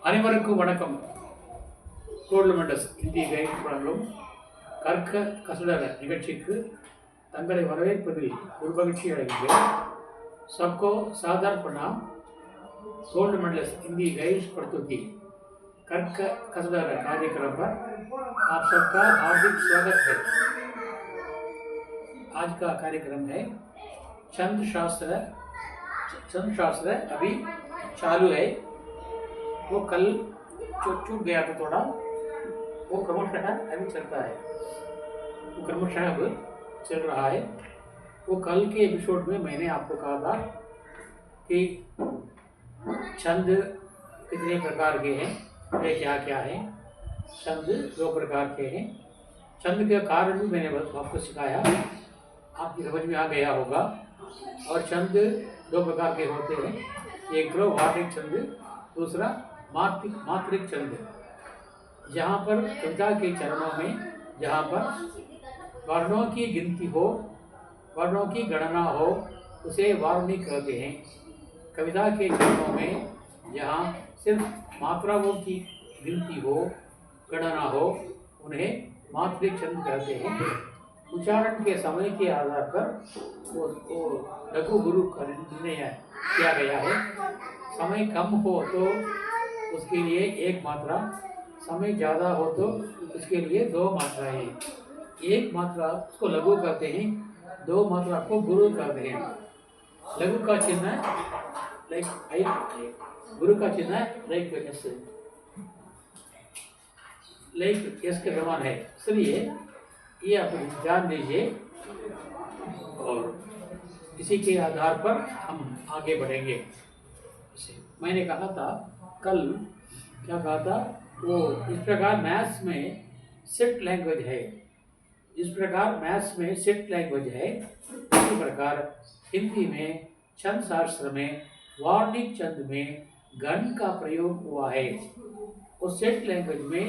அனைவருக்கும் வணக்கம். டோர்னமெண்டஸ் இந்திய கைட் வழங்கும் கற்க கசடர நிகழ்ச்சிக்கு தங்களை வரவேற்பதில் ஒரு மகிழ்ச்சி அடைகின்றேன். सबको सादर प्रणाम. टोर्नमेंटस हिंदी गाइड्स प्रस्तुति कर्क कसदर कार्यक्रम पर आप सबका हार्दिक स्वागत है. आज का कार्यक्रम है छंद शास्त्र. छंद शास्त्र अभी चालू है. वो कल छूट गया था थोड़ा. वो क्रमशः अभी चलता है. वो क्रमशः अब चल रहा है. वो कल के एपिसोड में मैंने आपको कहा था कि छंद कितने प्रकार के हैं, वे क्या क्या हैं. छंद 2 प्रकार के हैं. छंद के कारण भी मैंने आपको सिखाया, आपकी समझ में आ गया होगा. और छंद 2 प्रकार के होते हैं. एक तो वार्णिक छंद, दूसरा मात्रिक छंद. जहाँ पर कविता के चरणों में जहाँ पर वर्णों की गिनती हो, वर्णों की गणना हो, उसे वार्णिक कहते हैं. कविता के चरणों में जहाँ सिर्फ मात्राओं की गिनती हो, गणना हो, उन्हें मात्रिक छंद कहते हैं. उच्चारण के समय के आधार पर वो लघु गुरु का निर्णय किया गया है. समय कम हो तो उसके लिए 1 मात्रा, समय ज़्यादा हो तो उसके लिए 2 मात्राएँ. 1 मात्रा उसको लघु कहते हैं, 2 मात्रा को गुरु कहते हैं. लघु का चिन्ह लाइक आई, गुरु का चिन्ह लाइक एस, लाइक एस के समान है. इसलिए ये आप जान लीजिए और इसी के आधार पर हम आगे बढ़ेंगे. मैंने कहा था कल, क्या कहा था, वो इस प्रकार मैथ्स में सेट लैंग्वेज है. इस प्रकार मैथ्स में सेट लैंग्वेज है, इसी प्रकार हिंदी में छंद शास्त्र में वार्णिक छंद में गण का प्रयोग हुआ है. उस सेट लैंग्वेज में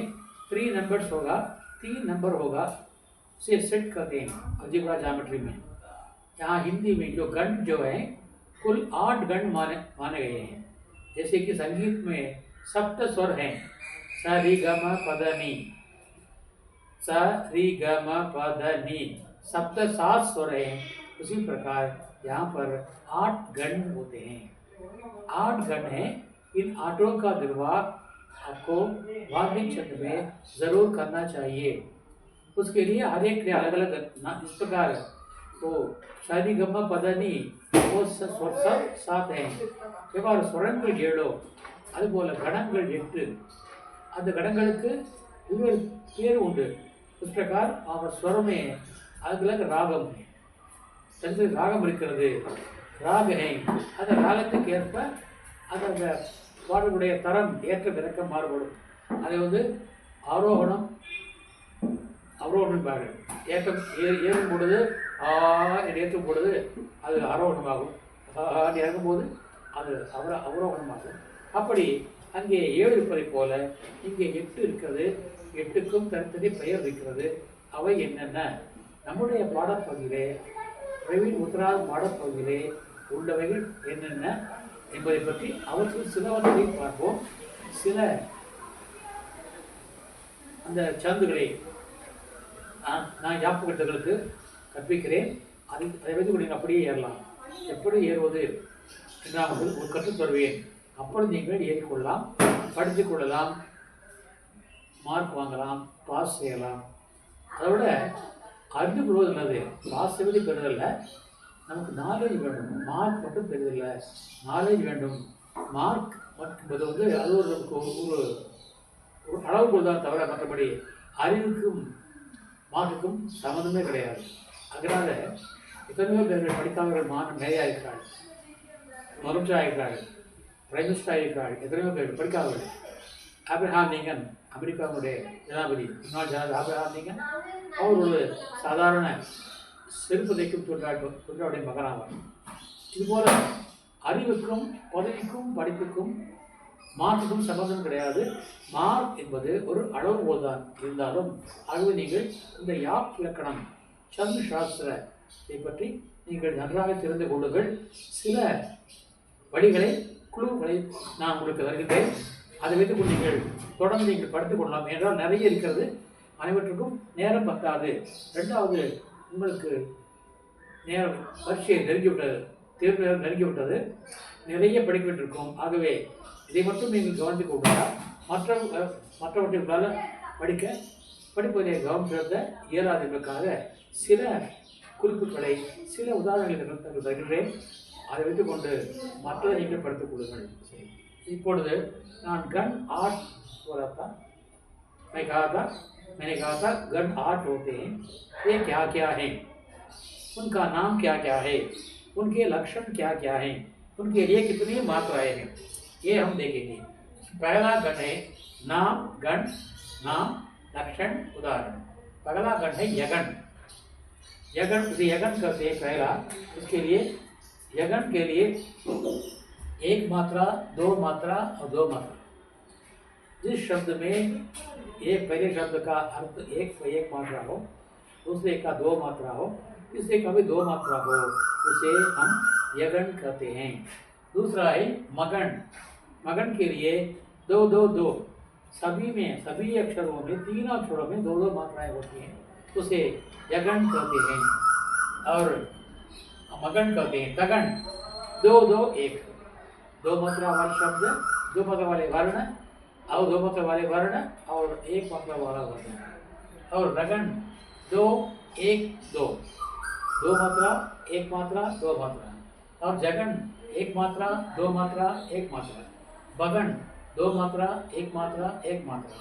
3 नंबर्स होगा, 3 नंबर होगा, उसे सेट करते हैं अलजेब्रा ज्योमेट्री में. यहाँ हिंदी में जो गण जो है कुल 8 गण माने गए हैं. जैसे कि संगीत में सप्त स्वर हैं, स रि ग म प ध नि, स रि ग म प ध नि, सप्त 7 स्वर हैं. उसी प्रकार यहाँ पर 8 गण होते हैं. 8 गण हैं. इन 8 का निर्वाह आपको वार्णिक छंद में जरूर करना चाहिए. उसके लिए हर एक के अलग अलग इस प्रकार तो शादी गम्मा पदनी वो स्वर 7 हैं. எவ்வாறு ஸ்வரங்கள் 7 அதுபோல கணங்கள் 8. அந்த கணங்களுக்கு வெவ்வேறு பேர் உண்டு. उस प्रकार और स्वर में अलग अलग रागम है. संस्कृत रागम இருக்கிறது, ராக है. அந்த ராகத்துக்கு ஏற்ப அந்த பாடலுடைய தரம் ஏற்ற இறக்கம் மாறுபடும். அதை ஆரோகணம் அவரோகணம் பாரு. ஏற்றம் ஏறும் பொழுது ஏற்றும் பொழுது அது ஆரோகணமாகும், இறங்கும்போது அது அவரோகணமாகும். அப்படி அங்கே 7 இருப்பதை போல இங்கே 8 இருக்கிறது. 8க்கும் தனித்தனி பெயர் இருக்கிறது. அவை என்னென்ன? நம்முடைய பாடப்பகுதியிலே, பிரவீன் உத்தராத் பாடப்பகுதியிலே உள்ளவைகள் என்னென்ன என்பதை பற்றி அவற்றில் சிலவற்றை பார்ப்போம். சில அந்த சந்துகளை நான் ஞாபகங்களுக்கு கற்பிக்கிறேன். அதை வைத்து நீங்கள் அப்படியே ஏறலாம். எப்படி ஏறுவது நான் ஒரு கற்றுத் தருவேன். அப்பொழுது நீங்கள் ஏறிக்கொள்ளலாம், படித்து கொள்ளலாம், மார்க் வாங்கலாம், பாஸ் செய்யலாம். அதோட அறிந்து கொள்வது நல்லது. பாஸ் செய்வது பெறுதல்ல, நமக்கு நாலேஜ் வேண்டும். மார்க் மட்டும் பெறுதல்ல, நாலேஜ் வேண்டும். மார்க் என்பது அது ஒரு அளவுகோல் தான் தவிர மற்றபடி அறிவுக்கும் மார்க்குக்கும் சம்மந்தமே கிடையாது. அதனால் எத்தனையோ பேர்கள் படிக்காதவர்கள் மேயா இருக்கிறார்கள், மருத்துவராக இருக்கிறார்கள், பிரைம் மினிஸ்டராக இருக்கிறார்கள். எத்தனையோ பேர்கள் படிக்காதவர்கள். ஆப்ரஹாம் லிங்கன், அமெரிக்காவுடைய ஜனாதிபதி, முன்னாள் ஜனாதிபதி ஆப்ரஹாம் லிங்கன், அவர் ஒரு சாதாரண செருப்பு தைக்கும் தொழிலாளருடைய மகனாவார். இதுபோல அறிவுக்கும் பதவிக்கும் படிப்புக்கும் மார்க்குக்கும் சம்பந்தம் கிடையாது. மார்க் என்பது ஒரு அளவுகோல் தான். இருந்தாலும் ஆகவே நீங்கள் இந்த யாப் இலக்கணம் சந்த் சாஸ்திரத்தை பற்றி நீங்கள் நன்றாக தெரிந்து கொள்ளுங்கள். சில வழிகளை குழுக்களை நான் உங்களுக்கு தருகின்றேன். அதை வைத்துக்கொண்டு நீங்கள் தொடர்ந்து நீங்கள் படித்துக் கொள்ளலாம். என்றால் நிறைய இருக்கிறது, அனைவற்றுக்கும் நேரம் பத்தாது. ரெண்டாவது, உங்களுக்கு நேரம் பரீட்சை நெருங்கிவிட்டது, தேர்வு நேரம் நெருங்கிவிட்டது, நிறைய படிக்க வேண்டியிருக்கும். ஆகவே இதை மட்டும் நீங்கள் கவனித்துக் கொண்டால் மற்றவற்றை படிப்பதை கவனம் செலுத்த இயலாது என்பதற்காக சில குறிப்புகளை, சில உதாரணங்களை தங்கள் தருகிறேன். அதை வைத்துக்கொண்டு மற்றதை நீங்கள் படித்துக் கொள்ளுங்கள். இப்பொழுது நான் गन आठ बोला था, मैंने कहा था गन आठ होते हैं, ये क्या क्या हैं, उनका नाम क्या क्या है, उनके लक्षण क्या क्या हैं, उनके लिए कितनी मात्राएं हैं, ये हम देखेंगे। पहला गण है नाम, गण, नाम, लक्षण, उदाहरण। पहला गण है यगन। उसे यगन करते हैं पहला। इसके लिए यगन के लिए एक मात्रा, दो मात्रा और दो मात्रा। जिस शब्द में एक पहले शब्द का अर्थ एक मात्रा हो, दूसरे का दो मात्रा हो, तीसरे का भी दो मात्रा हो, उसे हम यगन कहते हैं। दूसरा है मगन। मगन के लिए दो दो दो, सभी अक्षरों में, तीन अक्षरों में दो दो मात्राएं होती हैं, उसे यगन कहते हैं। और मगन कहते हैं तगन। दो दो एक, दो मात्रा वाले शब्द, दो मात्रा वाले वर्ण और दो मात्रा वाले वर्ण और एक मात्रा वाला वर्ण। और रगन दो एक दो, दो मात्रा एक मात्रा दो मात्रा। और जगन एक मात्रा दो मात्रा एक मात्रा। बगन दो मात्रा एक मात्रा एक मात्रा।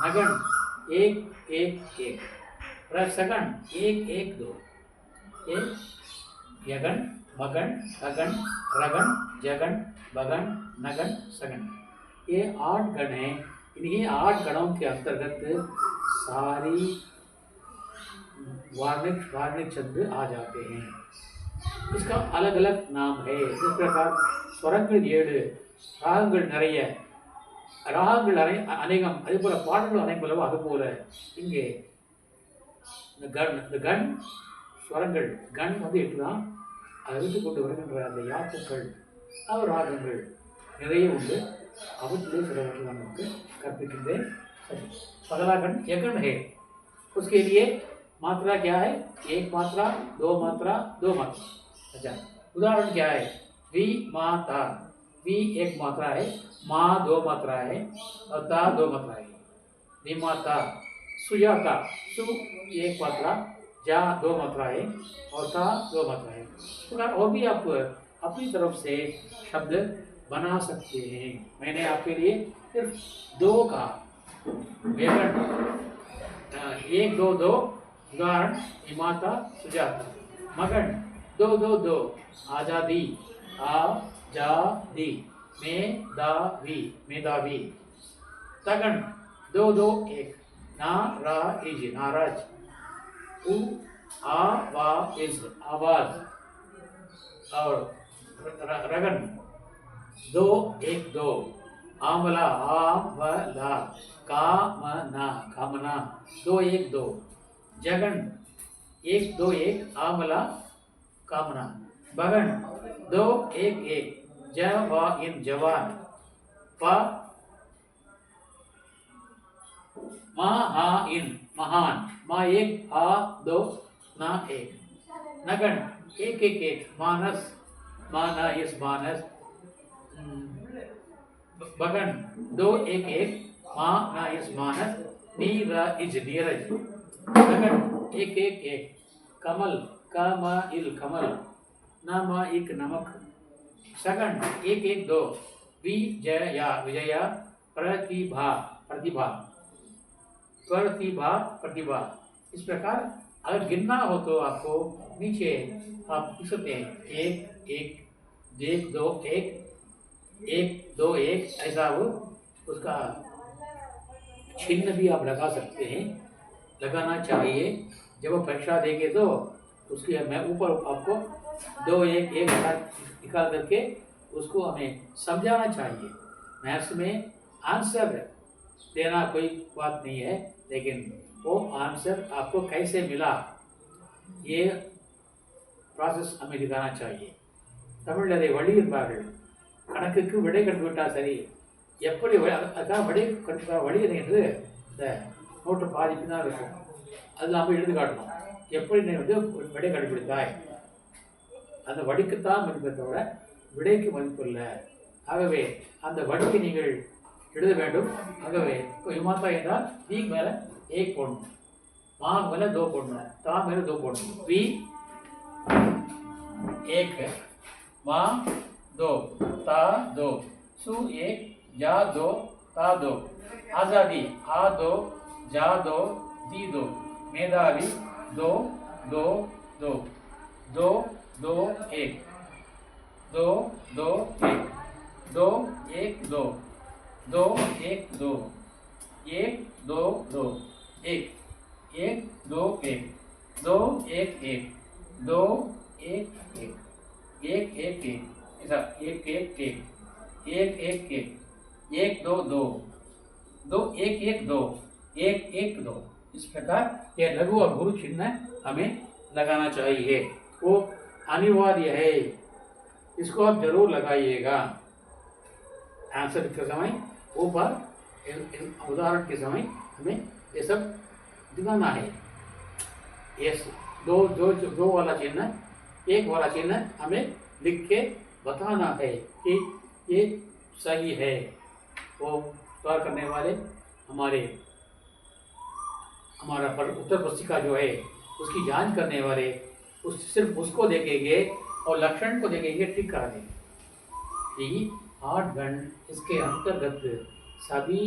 नगन एक एक एक। रसगन एक एक दो। एक यगन, मगन, अगन, रगन, जगन, बगन, नगन, सगन, ये 8 गण हैं। इन्हीं 8 गणों के अंतर्गत सारी वार्णिक शब्द आ जाते हैं। इसका अलग अलग नाम है। इस प्रकार स्वरங்கள் 7, ராகங்கள் நிறைய, ராகங்கள் அநேகம், அதேபோல பாடல்கள் அநேகம். அதுபோல இங்கே இந்த கண் ஸ்வரங்கள், கண் 8 தான். அதை வைத்து கொண்டு வருகின்ற அந்த யாப்புக்கள், ராகங்கள் நிறைய உண்டு. அவற்றிலே சிலவற்றை நமக்கு कल्पित पगला गण यगन है। उसके लिए मात्रा क्या है? एक मात्रा, दो मात्रा, दो मात्रा। अच्छा, उदाहरण क्या है? वी माता, वी एक मात्रा है, माँ दो मात्रा है और ता दो मात्रा है। विमाता। सुजाता, सु एक मात्रा, जा दो मात्रा है और ता दो मात्रा है। तो और भी आप अपनी तरफ से शब्द बना सकते हैं। मैंने आपके लिए सिर्फ 2 का व्याकरण, 1 2 2 उदाहरण, विमाता, सुजाता। मगन 2 2 2, आजादी, आजादी, मेधावी, मेधावी। तगन 2 2 1, नाराज, नाराज। आवाज, आवाज। और रगन 2 1 2, आमला, आमला, कामना, कामना। 2 1 2। जगन 1 2 1, आमला, कामना। बगन 2 1 1, जवान, जवान। महान, महान। माँ 1, आ 2, ना 1। नगन 1 1 1, मानस, माना इस मानस। बगन 2 1 1, माँ ना इस मानस, नीरज, नीरज। नगन 1 1 1, कमल, कमल, कमल। नमक, नमक। सगन 1 1 2, विजया, विजया। प्रतिभा, प्रतिभा, प्रतिभा, प्रतिभा। इस प्रकार अगर गिनना हो तो आपको नीचे आप लिख सकते हैं 1 1 1 2 1 1 2 1, ऐसा वो उसका चिन्ह भी आप लगा सकते हैं, लगाना चाहिए। जब वो परीक्षा देंगे तो उसके मैं ऊपर आपको 2 1 1 निकाल करके उसको हमें समझाना चाहिए। मैथ्स में आंसर देना कोई बात नहीं है, लेकिन वो आंसर आपको कैसे मिला ये ப்ராசஸ் हमें दिखाना चाहिए। தமிழில் அதை வழி இருப்பார்கள், கணக்குக்கு விடை கண்டுவிட்டால் சரி, எப்படி அதுக்காக வழி வழி என்னது இந்த நோட்டு பாதிப்பு தான் இருக்கும். அது நாம் எழுதி காட்டணும். எப்படி நீ வந்து விடை கண்டுபிடித்தாய், அந்த வடிக்குத்தான் மதிப்பை தவிர விடைக்கு மதிப்பு இல்லை. ஆகவே அந்த வடியை நீங்கள் எழுத வேண்டும். ஆகவே இப்போ இமாத்தா என்றால் வி மேலே ஏக் போடணும், மா மேலே தோ போடணும், தா மேலே தோ போடணும். வி एक, माँ दो, ता दो, सु एक, जा दो, ता दो, आज़ादी आ दो, जा दो, दी दो, मेधावी दो दो दो, दो दो एक, दो दो एक, दो एक दो, दो एक दो, एक दो दो, एक एक दो एक, दो एक एक, दो एक एक, एक एक एक, ऐसा एक एक एक, एक एक एक, एक दो दो, दो एक एक दो, एक एक दो। इस प्रकार यह लघु और गुरु चिन्ह हमें लगाना चाहिए, वो अनिवार्य है, इसको आप जरूर लगाइएगा। आंसर के समय ऊपर उदाहरण के समय हमें ये सब दिखाना है। ये दो वाला चिन्ह, एक वाला चिन्ह हमें लिख के बताना है कि ये सही है। वो सवाल करने वाले हमारा उत्तर पुस्तिका जो है उसकी जांच करने वाले सिर्फ उसको देखेंगे और लक्षण को देखेंगे, ठीक करा देंगे। ये 8 गण, इसके अंतर्गत सभी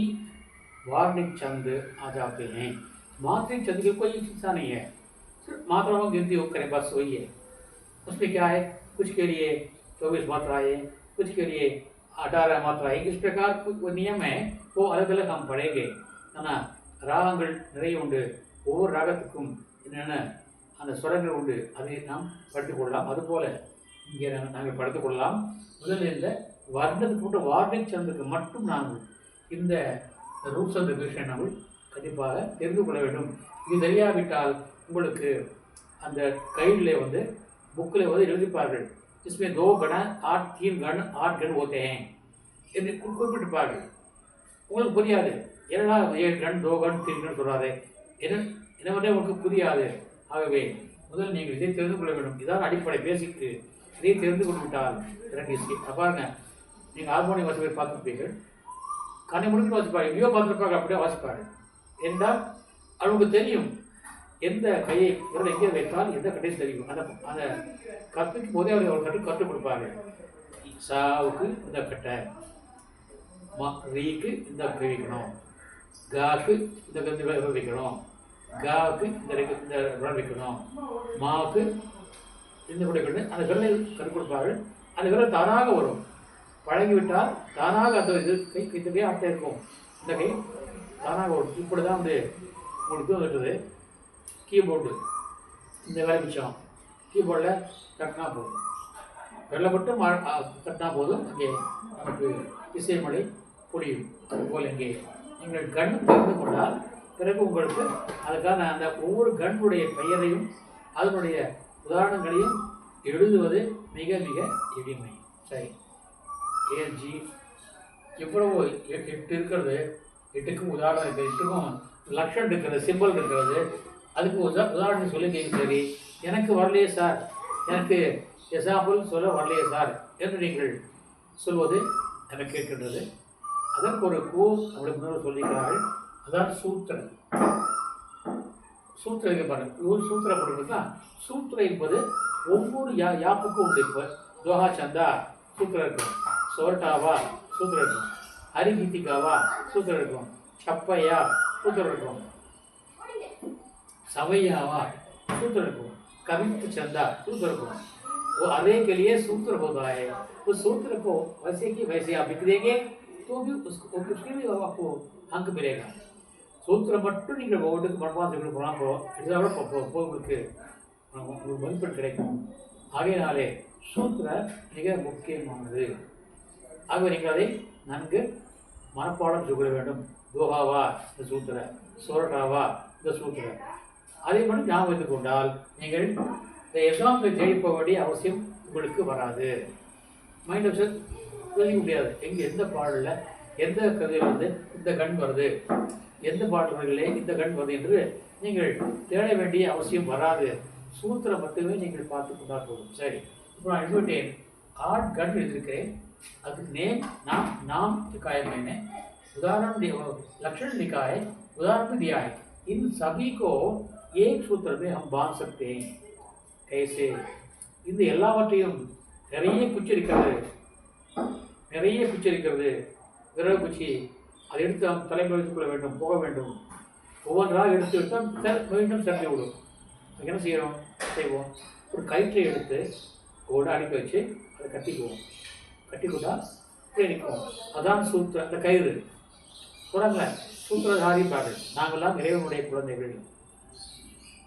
वार्णिक छंद आ जाते हैं। मात्रिक छंद की कोई शिक्षा नहीं है, सिर्फ मात्राओं की गिनती करें बस वही है। उसमें क्या है, कुछ के लिए 24 मात्राएँ, कुछ के लिए 18 मात्राएँ, इस प्रकार कुछ नियम है, वो अलग अलग हम पढ़ेंगे है ना। ராகங்கள் நிறைய உண்டு, ஒவ்வொரு ராகத்துக்கும் என்னென்ன அந்த ஸ்வரங்கள் உண்டு, அதை நாம் படித்துக் கொள்ளலாம். அதுபோல் இங்கே நாங்கள் படித்துக் கொள்ளலாம். முதலில் இந்த வர்ணத்துக்கு மட்டும் வார்ணிக் சந்துக்கு மட்டும் நாங்கள் இந்த ரூட்ஸ் அண்ட் ரெகுலேஷன் நாங்கள் கண்டிப்பாக தெரிந்து கொள்ள வேண்டும். இது தெரியாவிட்டால் உங்களுக்கு அந்த கைடில் வந்து புக்கில் வந்து எழுதிப்பார்கள், इसमें 2 गण 8 3 गण 8 गण होते हैं என்று குறிப்பிட்டிருப்பார்கள். உங்களுக்கு புரியாது, ஏன்னா 7 गण 2 गण 3 गण சொல்கிறாரு என்னவென்றே உங்களுக்கு புரியாது. ஆகவே முதல் நீங்கள் இதை தெரிந்து கொள்ள வேண்டும். இதான் அடிப்படை பேசிக்கு. இதை தெரிந்து கொண்டு விட்டால் எனக்கு பாருங்க, நீங்கள் ஹார்மோனியம் வாசிப்பை பார்த்துருப்பீர்கள், கண்ணை முடிச்சு வாசிப்பாங்க, எங்கேயோ பார்த்துருப்பாங்க, அப்படியே வாசிப்பாங்க. என்றால் அவங்களுக்கு தெரியும் எந்த கையை விரல் எங்கே வைத்தால் எந்த கட்டையும் தெரியும். அந்த கற்பிக்கும் போதே அவர் கற்றுக் கொடுப்பாங்க. சாவுக்கு இந்த கட்டை, ரீக்கு இந்த கை வைக்கணும், காக்கு இந்த விரல் வைக்கணும், காவுக்கு இந்த விரல் வைக்கணும், மாவுக்கு இந்த விடை அந்த விரலை கற்றுக் கொடுப்பார்கள். அந்த விரல் தானாக வரும், பழகிவிட்டால் தானாக அந்த இது இந்த கை ஆட்டை இருக்கும், இந்த கை தானாக வரும். இப்படி தான் வந்து உங்களுக்கு வந்துட்டது கீபோர்டு. இந்த வேலை மிச்சம் கீபோர்டில் தட்டினா போதும், வெள்ளை மட்டும் தட்டினா போதும், அங்கே நமக்கு இசைமலை பொழியும். அதுபோல் இங்கே நீங்கள் கண் தெரிந்து கொண்டால் பிறகு உங்களுக்கு அதுக்கான அந்த ஒவ்வொரு கண்ணுடைய பெயரையும் அதனுடைய உதாரணங்களையும் எழுதுவது மிக மிக எளிமை. சரி, ஏஜி எவ்வளவு 8 இருக்கிறது, 8க்கும் உதாரணம் இருக்குது, 8க்கும் லக்ஷன் இருக்கிறது, சிம்பிள் இருக்கிறது, அதுக்கு உதாரணம் சொல்லிங்க. சரி, எனக்கு வரலையே சார், எனக்கு எக்ஸாம்பிள் சொல்ல வரலையே சார் என்று நீங்கள் சொல்வது எனக்கு இருக்கின்றது. அதற்கு ஒரு கோர்ஸ் நம்மளுக்கு முன்னோர் சொல்லிக்கிறார்கள், அதான் சூத்திரம். சூத்திரம் பாருங்க, சூத்திரம் போடுறதுனா சூத்திரம் என்பது ஒவ்வொரு யாப்புக்கும் உண்டு. இப்போ தோஹா சந்தா சூத்திரம் இருக்கும், சோர்டாவா சூத்திரம் இருக்கும், ஹரிகீதிகாவா சூத்திரம் இருக்கும், சப்பையா சூத்திரம் இருக்கும், सवैयावा सूत्र को कवित्व चंदा सूत्र को वो अरे के लिए सूत्र होता है। उस सूत्र को वैसे कि वैसे आप लिख देंगे तो भी उसको उसके भी आपको अंक मिलेगा। सूत्र மட்டும் நீங்கள் ஒவ்வொன்றுக்கு மனப்பாடத்துக்கு போனால் உங்களுக்கு மதிப்பெண் கிடைக்கும். ஆகையினாலே சூத்திர மிக முக்கியமானது. ஆகவே நீங்கள் அதை நன்கு மனப்பாடம் சொல்ல வேண்டும். தோஹாவா இந்த சூத்திர, சோரட்டாவா இந்த சூத்திர, அதை மட்டும் ஞாபகம் வைத்துக் கொண்டால் நீங்கள் இந்த எக்ஸாம்ஸை தேடி போக வேண்டிய அவசியம் உங்களுக்கு வராது. மைண்ட் அப்செட் சொல்லிக்க முடியாது, எங்கே எந்த பாடலில் எந்த கதையில் வந்து இந்த கண் வருது, எந்த பாடல்களிலே இந்த கண் வருது என்று நீங்கள் தேட வேண்டிய அவசியம் வராது. சூத்திரம் மட்டுமே நீங்கள் பார்த்து கொண்டால் போதும். சரி, இப்போ நான் எழுதிவிட்டேன். आठ गण எழுதியிருக்கிறேன். அதுக்கு நேம் नाम निकाय मैंने, उदाहरण लक्षण निकाय उदाहरण भी दिया है. इन सभी को एक सूत्र में हम बांध सकते हैं. कैसे? இந்த எல்லாவற்றையும் நிறைய குச்சி இருக்கிறது, விரல் குச்சி, அதை எடுத்து நாம் தலைமுறை வைத்துக் கொள்ள வேண்டும், போக வேண்டும். ஒவ்வொன்றாக எடுத்து விட்டால் மீண்டும் சென்று விடும். என்ன செய்வோம், ஒரு கயிற்றை எடுத்து ஓட அடிக்க வச்சு அதை கட்டிக்குவோம். கட்டிக்கிட்டால் நிற்கும். அதான் சூத்திர, அந்த கயிறு சொல்கிறாங்க. சூத்திரதாரிப்பார்கள். நாங்கள்லாம் இறைவனுடைய குழந்தைகள்.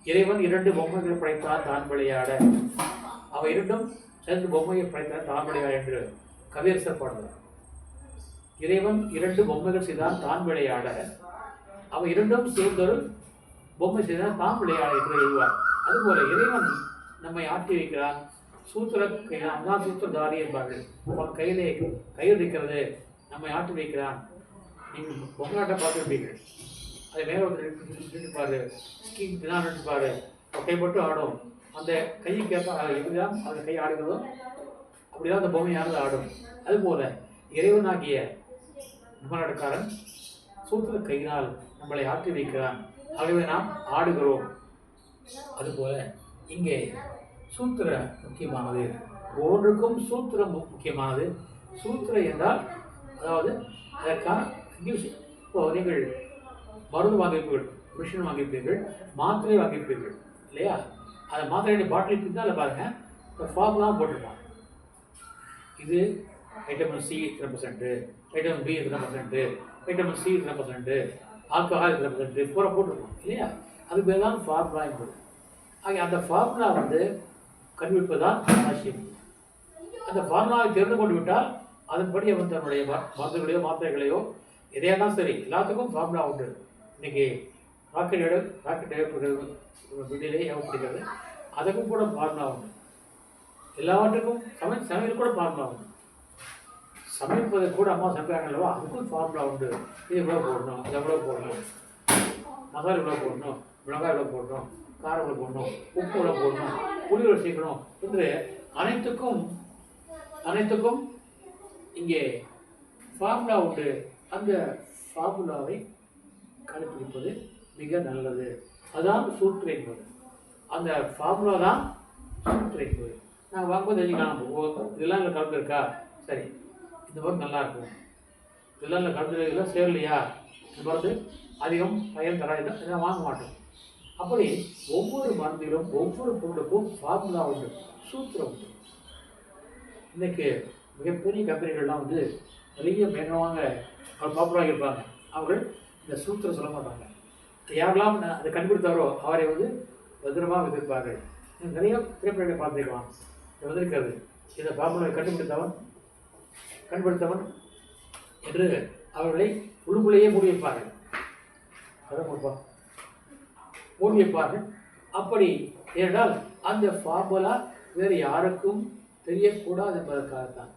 இறைவன் 2 பொம்மைகள் படைத்தான் தான் விளையாட. அவ இரண்டும் சேர்ந்து பொம்மையை படைத்தான் தான் விளையாட என்று கவியரசர் பாடுகிறார். இறைவன் 2 பொம்மைகள் செய்தான் தான் விளையாட, அவ இரண்டும் சேர்ந்தொரு பொம்மை செய்தான் தான் விளையாட என்று எழுதுவார். அதுபோல இறைவன் நம்மை ஆட்டி வைக்கிறான். அதான் சூத்திரதாரி என்பார்கள். அவன் கையிலே கயிறு இருக்கிறது, நம்மை ஆட்டி வைக்கிறான். நீங்கள் பொம்மலாட்டம் பார்த்துருப்பீர்கள். அதை மேலே நின்றுப்பாரு, ஸ்கீம் தினம் நின்றுப்பாரு, கைப்பட்டு ஆடும். அந்த கையை கேட்பா எப்படிதான் அந்த கை ஆடுகிறதோ அப்படிதான் அந்த பொம்மையானது ஆடும். அதுபோல இறைவனாகிய பொம்மலாட்டக்காரன் சூத்திர கையினால் நம்மளை ஆட்டி வைக்கிறான். ஆகவே நாம் ஆடுகிறோம். அதுபோல இங்கே சூத்திர முக்கியமானது. ஒவ்வொன்றுக்கும் சூத்திரம் முக்கியமானது. சூத்திரம் என்றால் அதாவது அதற்கான இங்கிலீஷ். இப்போ நீங்கள் மருந்து வாங்கியிருப்பீர்கள், மிஷின் வாங்கியிருப்பீர்கள், மாத்திரை வாங்கியிருப்பீர்கள் இல்லையா? அந்த மாத்திரையுடைய பாட்டில் பின்னால் பாருங்கள், இந்த ஃபார்முலாம் போட்டிருப்பாங்க. இது vitamin C 3%, vitamin B 3%, vitamin C 3%, alcohol 3% போட்டிருப்போம் இல்லையா? அது பேர் தான் ஃபார்முலா என்பது. ஆகிய அந்த ஃபார்முலா வந்து கண்டுபிடிப்பதுதான் அவசியம். அந்த ஃபார்முலாவை தெரிந்து கொண்டு விட்டால் அதன்படி அவன் தன்னுடைய மருந்துகளையோ மாத்திரைகளையோ எதையாதான் சரி, எல்லாத்துக்கும் ஃபார்முலா உண்டு. இன்றைக்கி ராக்கெட் விண்ணிலே ஏவப்படுகிறது, அதுக்கும் கூட ஃபார்முலா உண்டு. எல்லாவற்றுக்கும் சமையல் கூட ஃபார்முலா உண்டு. சமைப்பதை கூட அம்மா சமைப்பாங்க அல்லவா, அதுக்கும் ஃபார்முலா உண்டு. இது இவ்வளோ போடணும், அது எவ்வளோ போடணும், மசாலா இவ்வளோ போடணும், மிளகாய் இவ்வளோ போடணும், காரம் இவ்வளோ போடணும், உப்பு இவ்வளோ போடணும், புளி இவ்வளோ சேர்க்கணும் என்று அனைத்துக்கும் இங்கே ஃபார்முலா உண்டு. அந்த ஃபார்முலாவை கண்டுபிடிப்பது மிக நல்லது. அதுதான் சூத்திரம் என்பது. அந்த ஃபார்முலா தான் சூத்திரம் என்பது. நாங்கள் வாங்கும்போது தெரிஞ்சுக்கலாம், இதெல்லாம் இல்லை கலந்துருக்கா, சரி இந்த மருந்து நல்லா இருக்கும், இதெல்லாம் இல்லை கலந்துருக்கெல்லாம் சேரலையா, இந்த மருந்து அதிகம் பயன் தராது, இதெல்லாம் வாங்க மாட்டோம். அப்படி ஒவ்வொரு மருந்திலும் ஒவ்வொரு பொருளுக்கும் ஃபார்முலா உண்டு, சூத்திரம் உண்டு. இன்றைக்கு மிகப்பெரிய கம்பெனிகள்லாம் வந்து நிறைய மேகமாக பாப்புலராக இருப்பாங்க. அவர்கள் இந்த சூத்திரம் சொல்ல மாட்டாங்க. யாரெல்லாம் அதை கண்டுபிடித்தாரோ அவரை வந்து பத்திரமாக வைத்திருப்பார்கள். நிறைய திரைப்படங்களை பார்த்துருக்கலாம். இது வந்திருக்கிறது, இந்த ஃபார்முலாவை கண்டுபிடித்தவன் என்று அவர்களை உள்ளுக்குள்ளேயே மூடி வைப்பார்கள். அதான் மூடி வைப்பார்கள். அப்படி ஏனென்றால் அந்த ஃபார்முலா வேறு யாருக்கும் தெரியக்கூடாது என்பதற்காகத்தான்.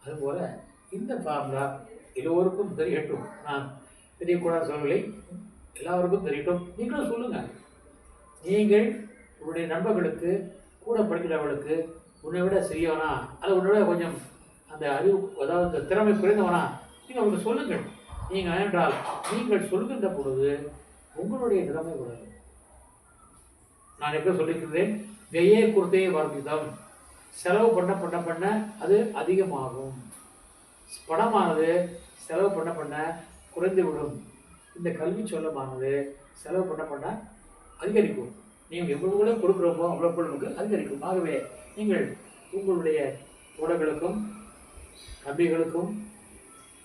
அதுபோல் இந்த ஃபார்முலா எல்லோருக்கும் தெரியட்டும். நான் தெரியக்கூடாது சொல்லவில்லை, எல்லாருக்கும் தெரியட்டும். நீங்களும் சொல்லுங்கள். நீங்கள் உங்களுடைய நண்பர்களுக்கு, கூட படிக்கிறவர்களுக்கு, உன்னை விட சிறியவனா அல்லது உன்னை விட கொஞ்சம் அந்த அறிவு, அதாவது திறமை குறைந்தவனா, நீங்கள் அவங்களுக்கு சொல்லுங்கள். நீங்கள் என்றால் நீங்கள் சொல்கின்ற பொழுது உங்களுடைய திறமை வளரும். நான் எப்போ சொல்லியிருக்கிறேன், வெய்யே குருத்தையே வர்த்திதம். செலவு பண்ண அது அதிகமாகும். பணமானது செலவு பண்ண குறைந்துவிடும். இந்த கல்வி சொல்லமானது செலவு பண்ண அதிகரிக்கும். நீங்கள் எவ்வளவு கொடுக்குறப்போ அவ்வளோ பொருளுக்கு அதிகரிக்கும். ஆகவே நீங்கள் உங்களுடைய தோழர்களுக்கும் தம்பிகளுக்கும்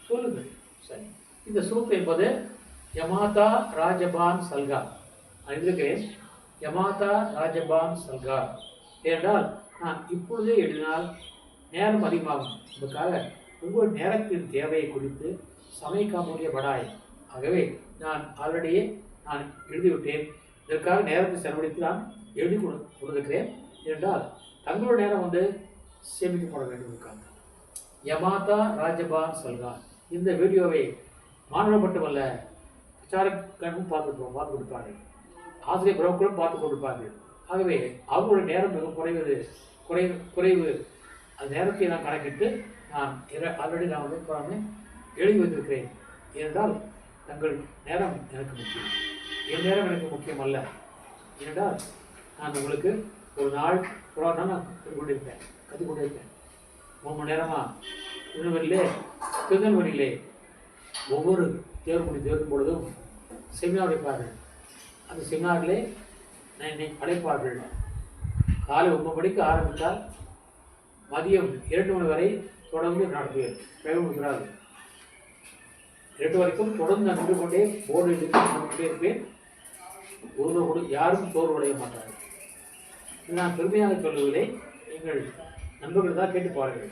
சொல்லுங்கள். சரி, இந்த சூத்திரம் என்பது யமாதா ராஜபான் சல்கா. நான் இருக்கிறேன் யமாதா ராஜபான் சல்கா. ஏனென்றால் நான் இப்பொழுதே எழுதினால் நேரம் அதிகமாகும். அதுக்காக உங்கள் நேரத்தின் தேவையை குறித்து சமைக்காமுடிய படாய். ஆகவே நான் ஆல்ரெடியே எழுதிவிட்டேன். இதற்காக நேரத்தை செலவழித்து நான் எழுதி கொடுத்துருக்கிறேன். ஏனென்றால் தங்களோட நேரம் வந்து சேமிக்கப்பட வேண்டும். இருக்காங்க யமாதா ராஜபான் சல்கா. இந்த வீடியோவை மாணவர் மட்டுமல்ல பிரச்சாரகனும் பார்த்து கொடுப்பார்கள், ஆசிரியர் பிரபுக்களும் பார்த்து கொண்டிருப்பார்கள். ஆகவே அவங்களுடைய நேரம் மிக குறைவு. அந்த நேரத்தை நான் கணக்கிட்டு நான் ஆல்ரெடி நான் வந்து எழுதி வைத்திருக்கிறேன். ஏனென்றால் தங்கள் நேரம் எனக்கு முக்கியம், என் நேரம் எனக்கு முக்கியம் அல்ல. ஏனென்றால் நான் உங்களுக்கு ஒரு நாள் நான் கற்றுக்கொண்டிருப்பேன் 3 மணி நேரமாக திருநெல்வேலியிலே ஒவ்வொரு தேர்வும் பொழுதும் செமினார் வைப்பார்கள். அந்த செமினாரிலே என்னை அழைப்பார்கள். காலை 9 மணிக்கு ஆரம்பித்தால் மதியம் 2 மணி வரை தொடர்ந்து நடத்துவேன். கைவிடுகிறார்கள் 2 வரைக்கும் தொடர்ந்து நான் நின்று கொண்டே போர்டு கொண்டே இருப்பேன். ஒருவர் யாரும் சோர்வு அடைய மாட்டார்கள். நான் பெருமையாக சொல்லவில்லை, எங்கள் நண்பர்கள் தான் கேட்டு பாருங்கள்.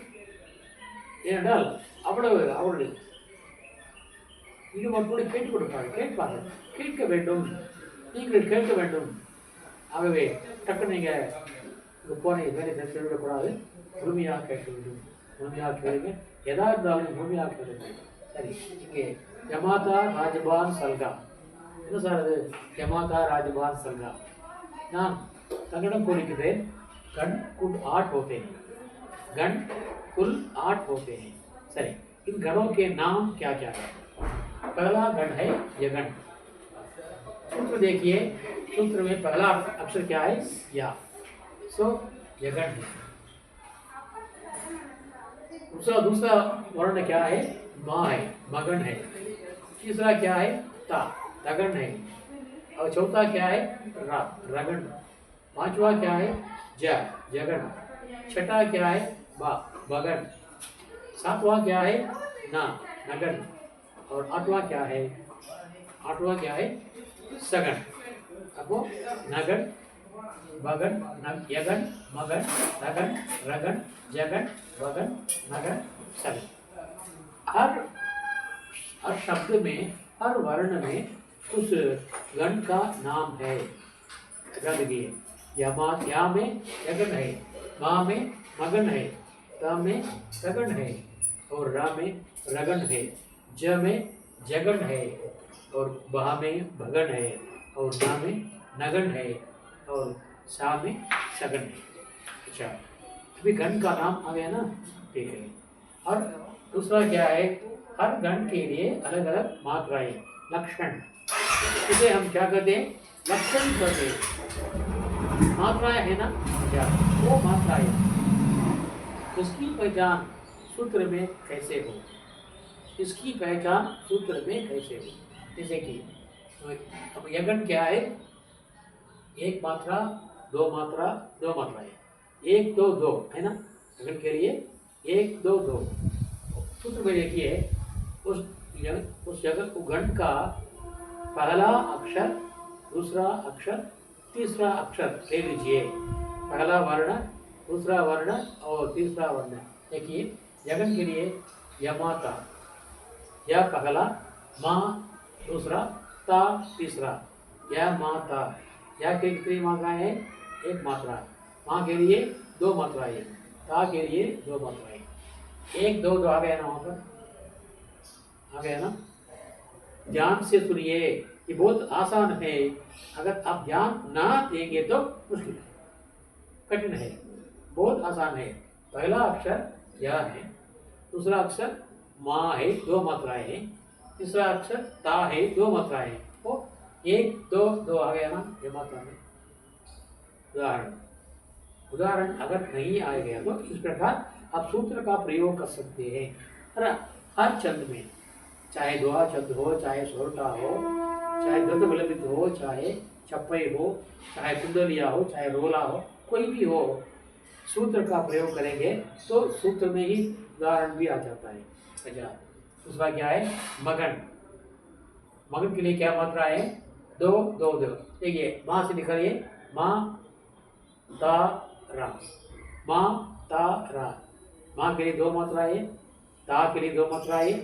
ஏனென்றால் அவ்வளவு அவர்கள் ஈடுபாட்டோடு கேட்டுக் கொடுப்பார்கள். கேட்க வேண்டும், நீங்கள் கேட்க வேண்டும். ஆகவே டக்குன்னு நீங்கள் இங்கே போன வேலை சொல்லிவிடக்கூடாது, முழுமையாக கேட்க வேண்டும். முழுமையாக கேளுங்க, எதா இருந்தாலும் முழுமையாக கேளுங்க. சரி, இங்கே ஜமாதா ராஜபான் சல்கா என்ன சார் அது? ஜமாதா ராஜபான் சல்கா நான் தங்களிடம் கூறிக்கிறேன். गण कुल 8 होते हैं, गण कुल 8 होते हैं। सही, इन गणों के नाम क्या क्या है? पहला गण है यगण। सूत्र देखिए, सूत्र में पहला अक्षर क्या है? या। सो यगण है। दूसरा वर्ण क्या है? मा है, मगन है। तीसरा क्या है? ता, तगन है। और चौथा क्या है? रा, रगन। पांचवा क्या है? ज, जगन। छठा क्या है? बा, बगन। सातवां क्या है? ना, नगन। और आठवां क्या है? सगन। अब नगन, बगन, यगन, मगन, नगन, रगन, जगन, बगन, नगन, सगन। हर शब्द में, हर वर्ण में उस गण का नाम है। देखिए, या में यगन है, मा में मगन है, ता में तगन है, और रा में रगन है, ज में जगन है, और बहा में भगन है, और ना में नगन है, और सा में सगन है। अच्छा, अभी गण का नाम आ गया ना, ठीक है। और दूसरा क्या है? हर गण के लिए अलग अलग मात्राएं, लक्षण, इसे हम क्या कहते हैं? लक्षण कहते हैं। मात्राएं है ना, क्या वो मात्राएं, उसकी पहचान सूत्र में कैसे हो? इसकी पहचान सूत्र में कैसे हो? जैसे कि अब यगन क्या है? 1 मात्रा, 2 मात्रा, 2 मात्राएं, 1 2 2 है ना। यगन के लिए 1 2 2। सूत्र में देखिए, उस यगन गण का पहला अक्षर, दूसरा अक्षर, तीसरा अक्षर ले लीजिए। पहला वर्ण, दूसरा वर्ण और तीसरा वर्ण। देखिए, यगन के लिए यमाता, या पहला, मा दूसरा, ता तीसरा। या माता, या के कितनी मात्राएं हैं? 1 मात्रा। माँ के लिए 2 मात्राएं, ता के लिए 2 मात्राएं। 1 2 2 आ गया ना, वहाँ पर आ गया ना। ध्यान से सुनिए, ये बहुत आसान है। अगर आप ध्यान ना देंगे तो मुश्किल है, कठिन है। बहुत आसान है। पहला अक्षर या है, दूसरा अक्षर माँ है, 2 मात्राएं हैं, तीसरा अक्षर ता है, 2 मात्राएं हैं। तो 1 2 2 आ गया ना ये मात्रा में। उदाहरण अगर नहीं आ गया तो इस प्रकार आप सूत्र का प्रयोग कर सकते हैं। हर छंद में, चाहे दोहा छंद हो, चाहे सोरठा हो, चाहे गद्य विलंबित हो, चाहे चप्पई हो, चाहे कुंडलिया हो, चाहे रोला हो, कोई भी हो, सूत्र का प्रयोग करेंगे तो सूत्र में ही उदाहरण भी आ जाता है। अच्छा, दूसरा क्या है? मगन। मगन के लिए क्या मात्रा है? 2 2 2। देखिए, माँ से निकालिए, माँ ता रा, माँ ता रा। माँ के लिए 2 मात्राएं, ता के लिए 2 मात्राएं,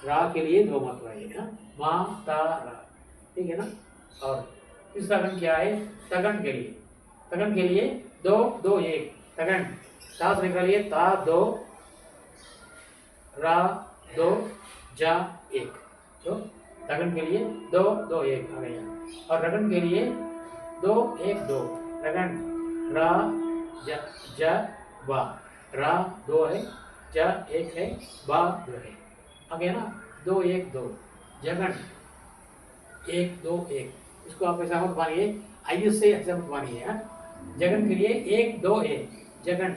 रा के लिए 2 मात्राएं। माँ ता रा, ठीक है ना। और तीसरा गण क्या है? तगन के लिए, तगन के लिए 2 2 1 तगन। ता से निकालिए, ता 2, रा 2, जा एक, तो लगन के लिए 2 2 1 आ गया। और रगन के लिए 2 1 2, रगन रा ज बा, रा 2 है, ज 1 है, बा 2 है, आ गया ना। 2 1 2, जगन 1 2 1, इसको आप ऐसा मत मानिए, आइए से ऐसा मत मानिए। जगन के लिए 1 2 1, जगन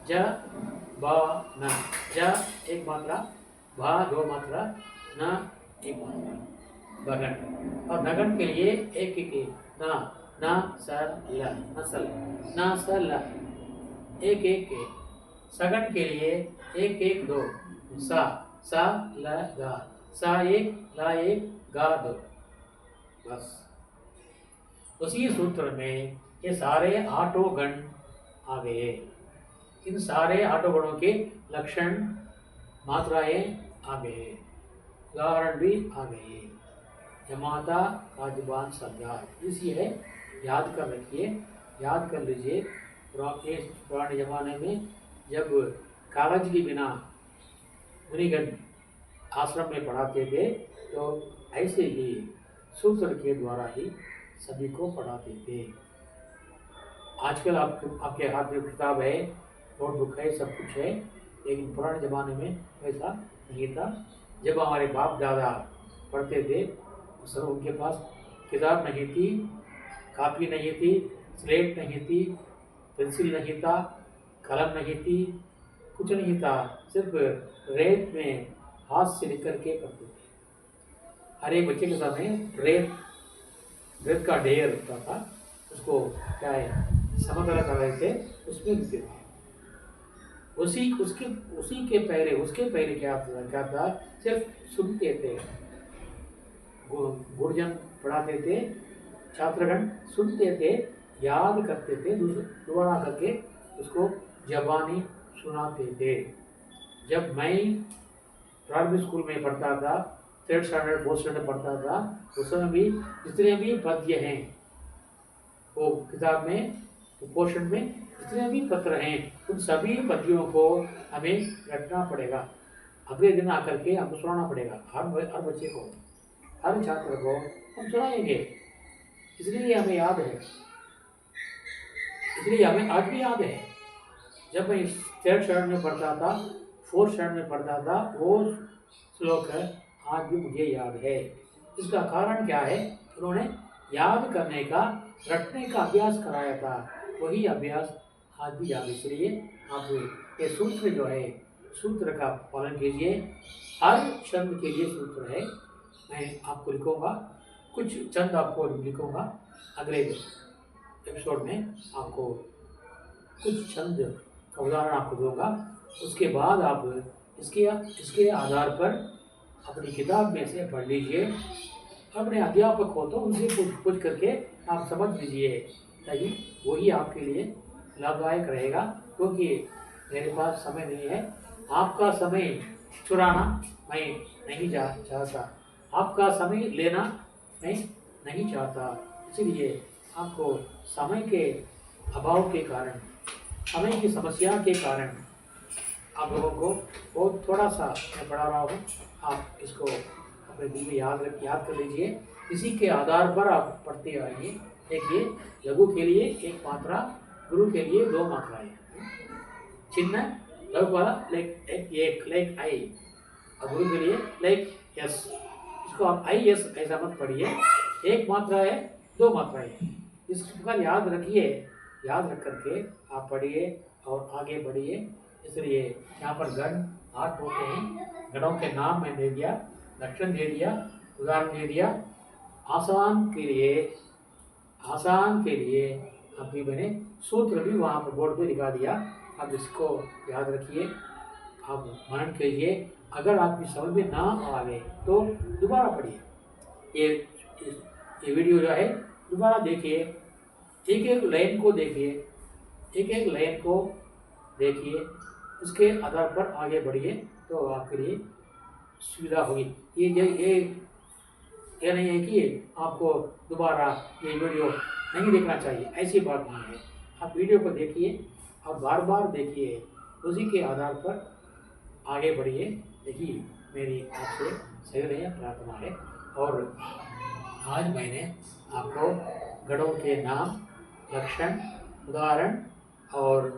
ज बा न, ज एक मात्रा, भा 2 मात्रा, न एक मात्रा, बगन। और नगन के लिए एक ना ना स ल, नसल, ना स ल, एक एक के। सगन के लिए 1 1 2, सा सा ल गा, सा 1 ला 1 गा 2, बस। उसी सूत्र में ये सारे 8 गण आ गए। इन सारे 8 गणों के लक्षण, मात्राएं आ गए, उदाहरण भी आ गए। जमाता का जुबान सरदार, इसलिए याद कर रखिए, याद कर लीजिए। पुराने जमाने में जब कागज के बिना मुनिगण आश्रम में पढ़ाते थे तो ऐसे ही सूत्र के द्वारा ही सभी को पढ़ाते थे। आजकल आपके हाथ में किताब है, नोटबुक है, सब कुछ है, लेकिन पुराने ज़माने में वैसा नहीं था। जब हमारे बाप दादा पढ़ते थे उस समय उनके पास किताब नहीं थी, कापी नहीं थी, स्लेट नहीं थी, पेंसिल नहीं था, कलम नहीं थी, कुछ नहीं था, सिर्फ रेत में हाथ से लिख करके पढ़ते थे। हर एक बच्चे के सामने रेत का ढेर होता था, उसको क्या है समतल कर रहे थे, उसमें लिखते थे। उसी के पहले क्या था, सिर्फ सुनते थे। गुरुजन पढ़ाते थे, छात्रगण सुनते थे, याद करते थे, दोबारा करके उसको जबानी सुनाते थे। जब मैं प्राइमरी स्कूल में पढ़ता था, 3rd स्टैंडर्ड 4th स्टैंडर्ड पढ़ता था, उस समय भी जितने भी पद्य हैं वो किताब में, पोर्शन में जितने भी पत्र हैं, उन सभी पद्यों को हमें रटना पड़ेगा। अगले दिन आकर के हमको सुनाना पड़ेगा। हर बच्चे को, हर छात्र को हम सुनाएंगे, इसलिए हमें याद है, इसलिए हमें आज भी याद है। जब मैं 3rd स्टैंडर्ड में पढ़ता था, 4th स्टैंडर्ड में पढ़ता था, वो श्लोक है आज भी मुझे याद है। इसका कारण क्या है, उन्होंने याद करने का, रटने का अभ्यास कराया था, वही अभ्यास आज भी याद। इसलिए आप ये सूत्र जो है, सूत्र का पालन कीजिए। हर शब्द के लिए सूत्र है, मैं आपको लिखूंगा, कुछ चंद आपको लिखूंगा, अगले एपिसोड में आपको कुछ चंद का उदाहरण आपको दूंगा। उसके बाद आप इसके आधार पर अपनी किताब में से पढ़ लीजिए। अपने अध्यापक हो तो उनसे पूछ करके आप समझ लीजिए, ताकि वही आपके लिए लाभदायक रहेगा। क्योंकि मेरे पास समय नहीं है, आपका समय चुराना मैं नहीं चाहता, आपका समय लेना मैं नहीं चाहता। इसलिए आपको समय के अभाव के कारण, समय की समस्या के कारण आप लोगों को बहुत थोड़ा सा मैं पढ़ा रहा हूँ। आप इसको अपने दिल में याद कर लीजिए। इसी के आधार पर आप पढ़ते आइए। देखिए, लघु के लिए 1 मात्रा, गुरु के लिए 2 मात्राएं। चिन्ह लघु वाला लाइक आई, और गुरु के लिए लाइक यस। इसको आप आई यस ऐसा मत पढ़िए, 1 मात्रा है, 2 मात्राएं है। इस प्रकार याद रखिए, याद रख करके आप पढ़िए और आगे बढ़िए। इसलिए यहाँ पर गण 8 होते हैं। गणों के नाम मैं दे दिया, लक्षण दे दिया, उदाहरण दे दिया। आसान के लिए अभी मैंने सूत्र भी वहाँ पर बोर्ड पे दिखा दिया। आप इसको याद रखिए, आप मनन कीजिए। अगर आपकी समझ में ना आए तो दोबारा पढ़िए। ये वीडियो जो है दोबारा देखिए, एक लाइन को देखिए, एक लाइन को देखिए, उसके आधार पर आगे बढ़िए तो आपके लिए सुविधा होगी। ये नहीं है कि आपको दोबारा ये वीडियो नहीं देखना चाहिए, ऐसी बात नहीं है। आप वीडियो को देखिए और बार बार देखिए, उसी के आधार पर आगे बढ़िए। देखिए, मेरी आपसे सविनय प्रार्थना है। और आज मैंने आपको गणों के नाम, लक्षण, उदाहरण और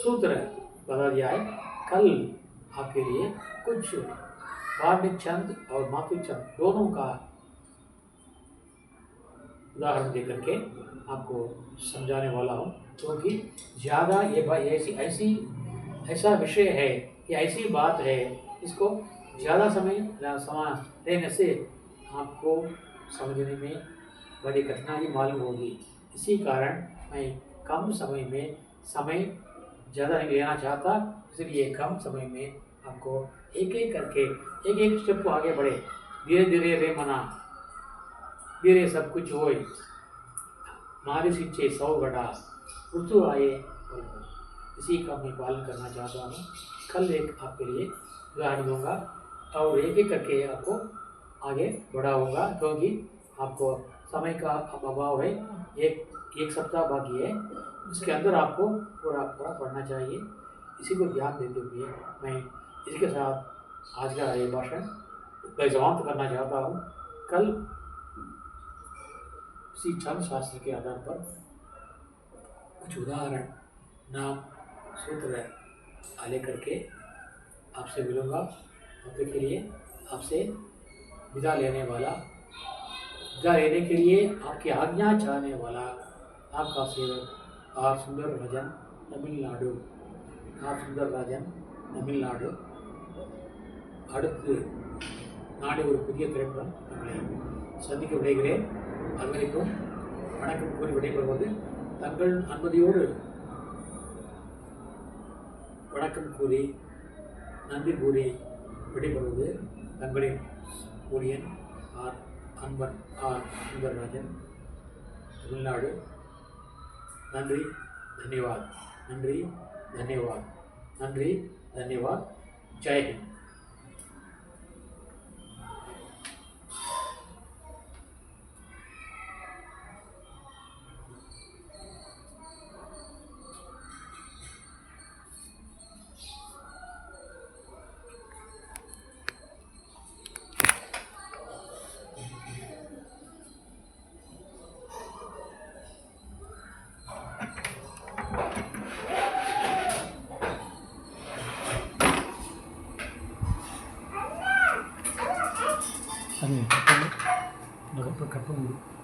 सूत्र बता दिया है। कल आपके लिए कुछ वार्णिक छंद और मात्रिक छंद दोनों का उदाहरण दे करके आपको समझाने वाला हूँ, क्योंकि ज़्यादा ये ऐसा विषय है, ये ऐसी बात है, इसको ज़्यादा समय लेने से आपको समझने में बड़ी कठिनाई मालूम होगी। इसी कारण मैं कम समय में समय ज़्यादा नहीं लेना चाहता, इसलिए कम समय में आपको एक एक करके एक स्टेप आगे बढ़े। धीरे धीरे रे मना, धीरे सब कुछ होए, नारी सिंचे 100 घटा, ऋतु आए फल हो। इसी का मैं पालन करना चाहता हूँ। कल एक आपके लिए उदाहरण दूंगा और एक एक करके आपको आगे बढ़ाऊंगा, क्योंकि आपको समय का अभाव है। एक सप्ताह बाकी है, उसके अंदर आपको पूरा पढ़ना चाहिए। इसी को ध्यान देते हुए मैं इसी के साथ आज का ये भाषण मैं समाप्त करना चाहता हूँ। कल इसी छंद शास्त्र के आधार पर कुछ उदाहरण, नाम, सूत्र लेकर के आपसे मिलूँगा। तब तक के लिए आपसे विदा लेने के लिए आपकी आज्ञा चाहने वाला आपका सेवक आर सुंदरराजन, तमिलनाडु। आर सुंदरराजन, तमिलनाडु। அடுத்து நாளை ஒரு புதிய திரைப்படம் தங்களை சந்திக்க விடைகிறேன். அதுவரைக்கும் வணக்கம் கூறி விடைபெறுவது தங்கள் அனுமதியோடு வணக்கம் கூறி நன்றி கூறி விடைபெறுவது தங்களின் ஊழியன் அன்பன் ஆர் சுந்தரராஜன், தமிழ்நாடு. நன்றி, धन्यवाद. நன்றி, धन्यवाद. நன்றி, धन्यवाद. जय हिंद. Ano, kapa mo.